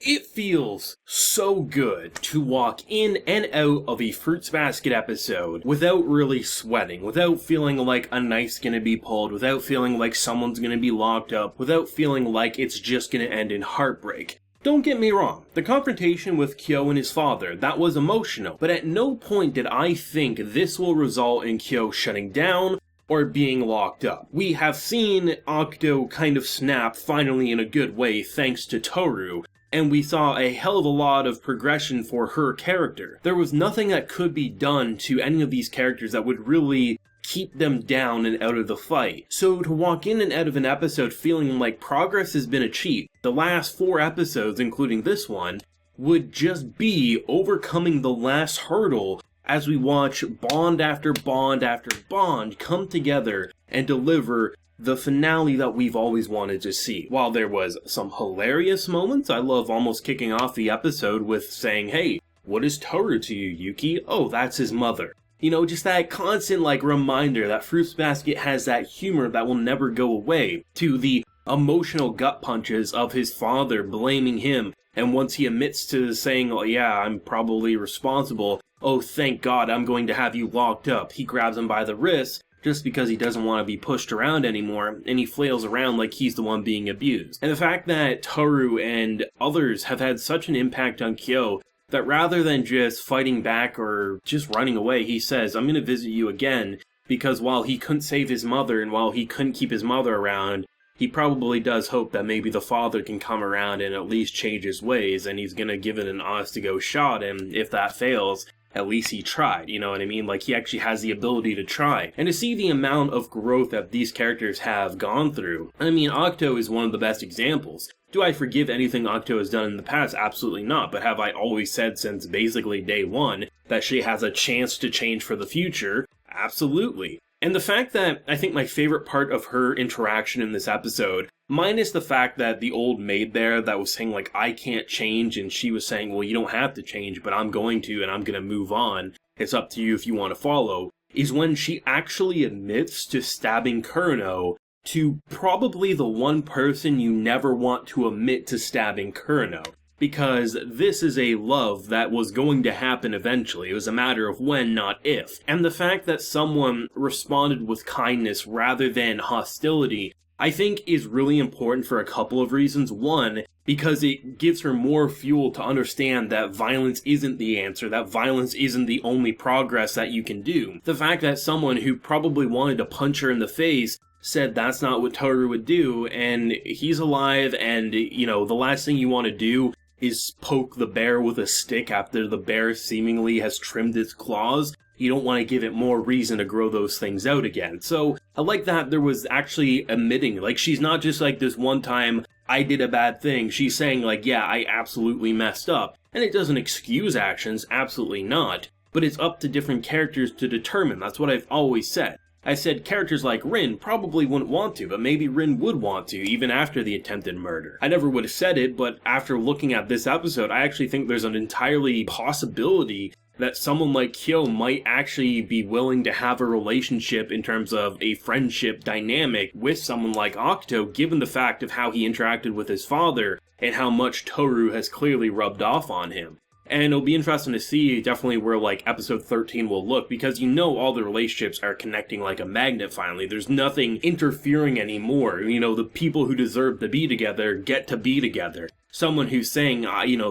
It feels so good to walk in and out of a Fruits Basket episode without really sweating, without feeling like a knife's gonna be pulled, without feeling like someone's gonna be locked up, without feeling like it's just gonna end in heartbreak. Don't get me wrong, the confrontation with Hsieh and his father, that was emotional, but at no point did I think this will result in Hsieh shutting down or being locked up. We have seen Octo kind of snap finally in a good way thanks to Toru, and we saw a hell of a lot of progression for her character. There was nothing that could be done to any of these characters that would really keep them down and out of the fight. So to walk in and out of an episode feeling like progress has been achieved, the last 4 episodes, including this one, would just be overcoming the last hurdle as we watch bond after bond after bond come together and deliver the finale that we've always wanted to see. While there was some hilarious moments, I love almost kicking off the episode with saying, hey, what is Toru to you, Yuki? Oh, that's his mother. You know, just that constant, reminder that Fruits Basket has that humor that will never go away, to the emotional gut punches of his father blaming him, and once he admits to saying, oh yeah, I'm probably responsible, oh thank God I'm going to have you locked up, he grabs him by the wrist, just because he doesn't want to be pushed around anymore, and he flails around like he's the one being abused. And the fact that Toru and others have had such an impact on Hsieh, that rather than just fighting back or just running away, he says, I'm going to visit you again, because while he couldn't save his mother, and while he couldn't keep his mother around, he probably does hope that maybe the father can come around and at least change his ways, and he's going to give it an honest-to-go shot, and if that fails, at least he tried, you know what I mean? Like, he actually has the ability to try. And to see the amount of growth that these characters have gone through, I mean, Octo is one of the best examples. Do I forgive anything Octo has done in the past? Absolutely not. But have I always said since basically day one that she has a chance to change for the future? Absolutely. And the fact that I think my favorite part of her interaction in this episode, minus the fact that the old maid there that was saying, I can't change, and she was saying, well, you don't have to change, but I'm going to, and I'm going to move on. It's up to you if you want to follow, is when she actually admits to stabbing Kureno, to probably the one person you never want to admit to stabbing Kureno. Because this is a love that was going to happen eventually. It was a matter of when, not if. And the fact that someone responded with kindness rather than hostility, I think is really important for a couple of reasons. One, because it gives her more fuel to understand that violence isn't the answer, that violence isn't the only progress that you can do. The fact that someone who probably wanted to punch her in the face said that's not what Toru would do, and he's alive, and, the last thing you want to do is poke the bear with a stick after the bear seemingly has trimmed its claws. You don't want to give it more reason to grow those things out again. So I like that there was actually admitting, she's not just this one time, I did a bad thing. She's saying yeah, I absolutely messed up. And it doesn't excuse actions, absolutely not. But it's up to different characters to determine. That's what I've always said. I said characters like Rin probably wouldn't want to, but maybe Rin would want to, even after the attempted murder. I never would have said it, but after looking at this episode, I actually think there's an entirely possibility that someone like Hsieh might actually be willing to have a relationship in terms of a friendship dynamic with someone like Octo, given the fact of how he interacted with his father and how much Toru has clearly rubbed off on him. And it'll be interesting to see definitely where episode 13 will look, because all the relationships are connecting like a magnet finally. There's nothing interfering anymore. The people who deserve to be together get to be together. Someone who's saying,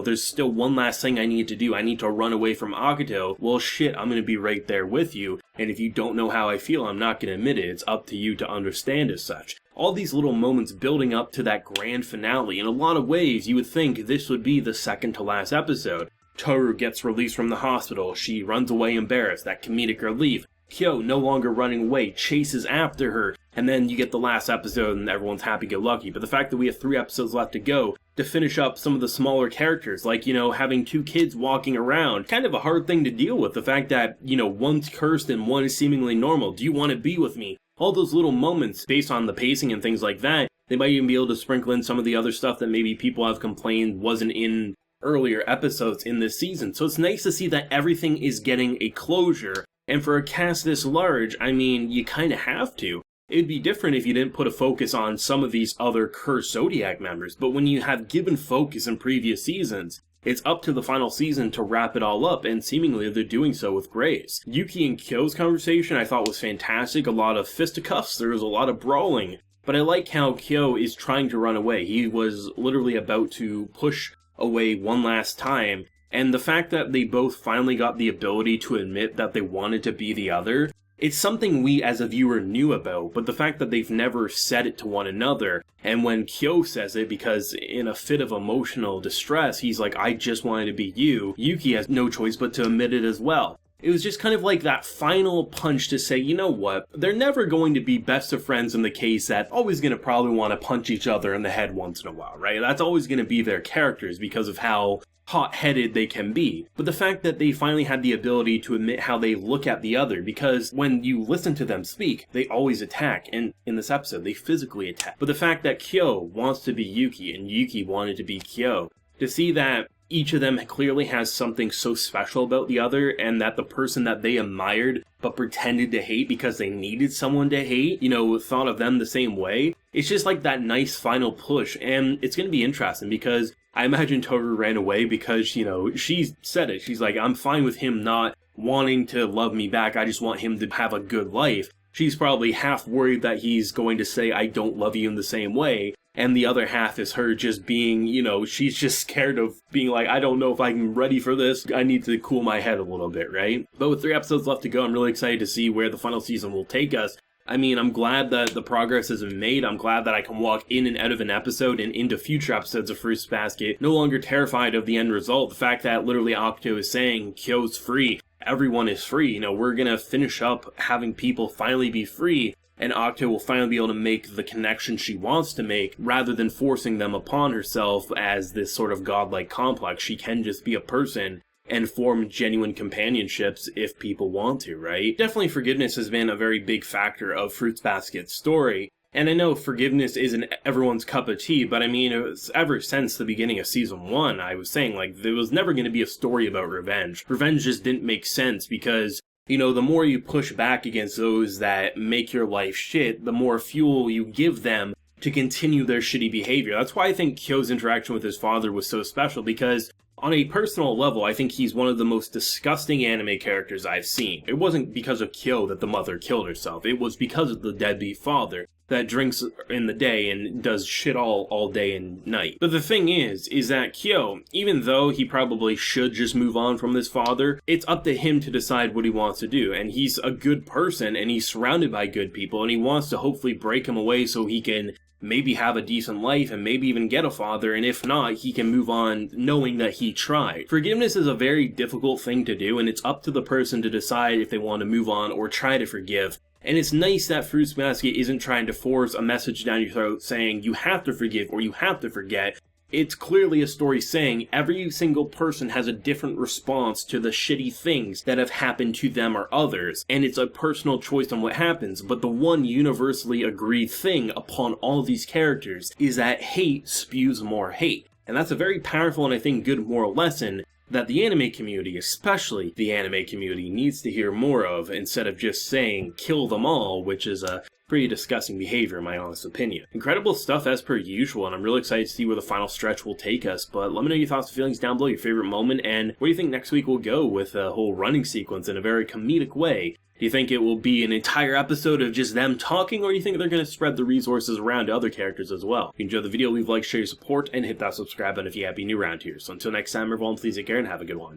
there's still one last thing I need to do. I need to run away from Agito. Well, shit, I'm going to be right there with you. And if you don't know how I feel, I'm not going to admit it. It's up to you to understand as such. All these little moments building up to that grand finale. In a lot of ways, you would think this would be the second to last episode. Toru gets released from the hospital. She runs away embarrassed. That comedic relief. Hsieh, no longer running away, chases after her. And then you get the last episode and everyone's happy-go-lucky. But the fact that we have 3 episodes left to go to finish up some of the smaller characters, having 2 kids walking around, kind of a hard thing to deal with. The fact that, one's cursed and one is seemingly normal. Do you want to be with me? All those little moments, based on the pacing and things like that, they might even be able to sprinkle in some of the other stuff that maybe people have complained wasn't in earlier episodes in this season. So it's nice to see that everything is getting a closure. And for a cast this large, I mean, you kind of have to. It'd be different if you didn't put a focus on some of these other cursed Zodiac members, but when you have given focus in previous seasons, it's up to the final season to wrap it all up, and seemingly they're doing so with grace. Yuki and Kyo's conversation I thought was fantastic, a lot of fisticuffs, there was a lot of brawling, but I like how Kyo is trying to run away. He was literally about to push away one last time, and the fact that they both finally got the ability to admit that they wanted to be the other, it's something we as a viewer knew about, but the fact that they've never said it to one another, and when Kyo says it, because in a fit of emotional distress, he's like, I just wanted to be you, Yuki has no choice but to admit it as well. It was just kind of like that final punch to say, you know what, they're never going to be best of friends in the case that always going to probably want to punch each other in the head once in a while, right? That's always going to be their characters because of how hot-headed they can be. But the fact that they finally had the ability to admit how they look at the other, because when you listen to them speak, they always attack, and in this episode, they physically attack. But the fact that Kyo wants to be Yuki, and Yuki wanted to be Kyo, to see that each of them clearly has something so special about the other, and that the person that they admired but pretended to hate because they needed someone to hate, thought of them the same way. It's just like that nice final push, and it's going to be interesting because I imagine Toru ran away because, she said it. She's like, I'm fine with him not wanting to love me back. I just want him to have a good life. She's probably half worried that he's going to say, I don't love you in the same way. And the other half is her just being, she's just scared of being like, I don't know if I'm ready for this. I need to cool my head a little bit, right? But with 3 episodes left to go, I'm really excited to see where the final season will take us. I mean, I'm glad that the progress has been made. I'm glad that I can walk in and out of an episode and into future episodes of Fruits Basket, no longer terrified of the end result. The fact that literally Octo is saying, Kyo's free, everyone is free. We're gonna finish up having people finally be free, and Octo will finally be able to make the connection she wants to make, rather than forcing them upon herself as this sort of godlike complex. She can just be a person and form genuine companionships if people want to, right? Definitely forgiveness has been a very big factor of Fruits Basket's story, and I know forgiveness isn't everyone's cup of tea, but I mean, it was ever since the beginning of Season 1, I was saying, there was never going to be a story about revenge. Revenge just didn't make sense because, the more you push back against those that make your life shit, the more fuel you give them to continue their shitty behavior. That's why I think Kyo's interaction with his father was so special, because on a personal level, I think he's one of the most disgusting anime characters I've seen. It wasn't because of Kyo that the mother killed herself. It was because of the deadbeat father that drinks in the day and does shit all day and night. But the thing is that Kyo, even though he probably should just move on from his father, it's up to him to decide what he wants to do. And he's a good person, and he's surrounded by good people, and he wants to hopefully break him away so he can maybe have a decent life and maybe even get a father, and if not, he can move on knowing that he tried. Forgiveness is a very difficult thing to do, and it's up to the person to decide if they want to move on or try to forgive. And it's nice that Fruits Basket isn't trying to force a message down your throat saying you have to forgive or you have to forget. It's clearly a story saying every single person has a different response to the shitty things that have happened to them or others, and it's a personal choice on what happens, but the one universally agreed thing upon all these characters is that hate spews more hate. And that's a very powerful and I think good moral lesson that the anime community, especially the anime community, needs to hear more of, instead of just saying kill them all, which is a pretty disgusting behavior in my honest opinion. Incredible stuff as per usual, and I'm really excited to see where the final stretch will take us, but let me know your thoughts and feelings down below, your favorite moment, and where do you think next week will go with a whole running sequence in a very comedic way? Do you think it will be an entire episode of just them talking, or do you think they're going to spread the resources around to other characters as well? If you enjoyed the video, leave a like, share your support, and hit that subscribe button if you happen to be new around here. So until next time, everyone, please take care and have a good one.